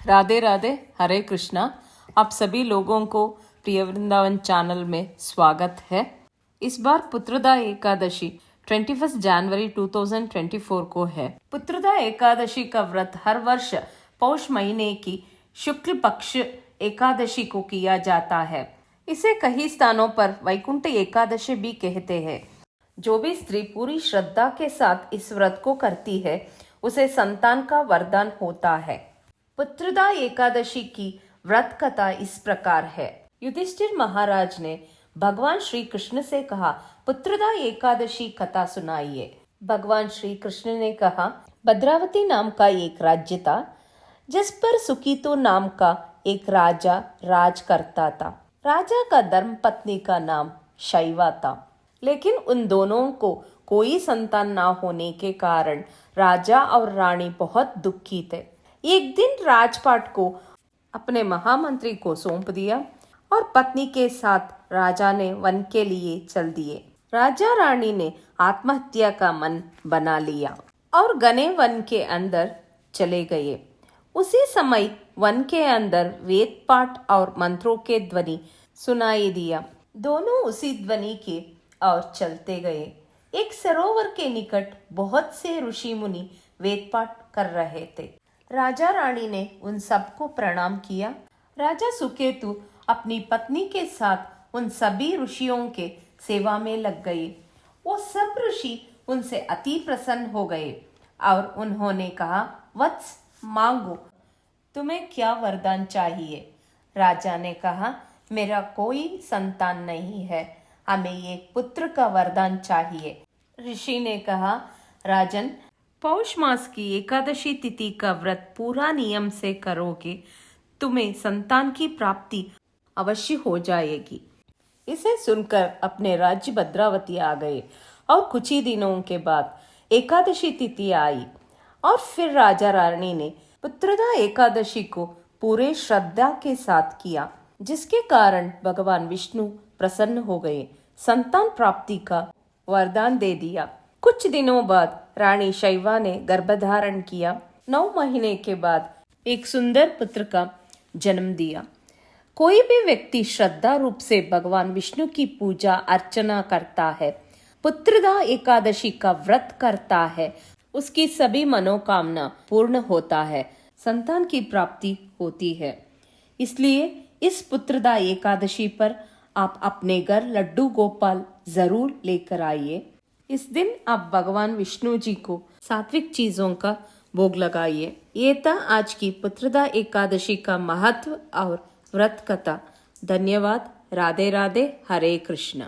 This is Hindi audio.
राधे राधे, हरे कृष्णा। आप सभी लोगों को प्रिय वृंदावन चैनल में स्वागत है। इस बार पुत्रदा एकादशी 21 जनवरी 2024 को है। पुत्रदा एकादशी का व्रत हर वर्ष पौष महीने की शुक्ल पक्ष एकादशी को किया जाता है। इसे कई स्थानों पर वैकुंठ एकादशी भी कहते हैं। जो भी स्त्री पूरी श्रद्धा के साथ इस व्रत को करती है उसे संतान का वरदान होता है। पुत्रदा एकादशी की व्रत कथा इस प्रकार है। युधिष्ठिर महाराज ने भगवान श्री कृष्ण से कहा, पुत्रदा एकादशी कथा सुनाइए। भगवान श्री कृष्ण ने कहा, भद्रावती नाम का एक राज्य था जिस पर सुकीतो नाम का एक राजा राज करता था। राजा का धर्म पत्नी का नाम शैवा था, लेकिन उन दोनों को कोई संतान ना होने के कारण राजा और रानी बहुत दुखी थे। एक दिन राजपाट को अपने महामंत्री को सौंप दिया और पत्नी के साथ राजा ने वन के लिए चल दिए। राजा रानी ने आत्महत्या का मन बना लिया और घने वन के अंदर चले गए। उसी समय वन के अंदर वेद पाठ और मंत्रों के ध्वनि सुनाई दिया। दोनों उसी ध्वनि के और चलते गए। एक सरोवर के निकट बहुत से ऋषि मुनि वेद पाठ कर रहे थे। राजा रानी ने उन सबको प्रणाम किया। राजा सुकेतु अपनी पत्नी के साथ उन सभी ऋषियों के सेवा में लग गए। वो सब ऋषि उनसे अति प्रसन्न हो गए और उन्होंने कहा, वत्स मांगो, तुम्हें क्या वरदान चाहिए? राजा ने कहा, मेरा कोई संतान नहीं है, हमें एक पुत्र का वरदान चाहिए। ऋषि ने कहा, राजन, पौष मास की एकादशी तिथि का व्रत पूरा नियम से करोगे, तुम्हें संतान की प्राप्ति अवश्य हो जाएगी। इसे सुनकर अपने राज्य भद्रावती आ गए और कुछ ही दिनों के बाद एकादशी तिथि आई और फिर राजा रानी ने पुत्रदा एकादशी को पूरे श्रद्धा के साथ किया, जिसके कारण भगवान विष्णु प्रसन्न हो गए, संतान प्राप्ति का वरदान दे दिया। कुछ दिनों बाद रानी शैवा ने गर्भधारण किया। 9 महीने के बाद एक सुंदर पुत्र का जन्म दिया। कोई भी व्यक्ति श्रद्धा रूप से भगवान विष्णु की पूजा अर्चना करता है, पुत्रदा एकादशी का व्रत करता है, उसकी सभी मनोकामना पूर्ण होता है, संतान की प्राप्ति होती है। इसलिए इस पुत्रदा एकादशी पर आप अपने घर लड्डू गोपाल जरूर लेकर आइए। इस दिन आप भगवान विष्णु जी को सात्विक चीजों का भोग लगाइए। ये था आज की पुत्रदा एकादशी का महत्व और व्रत कथा। धन्यवाद। राधे राधे, हरे कृष्ण।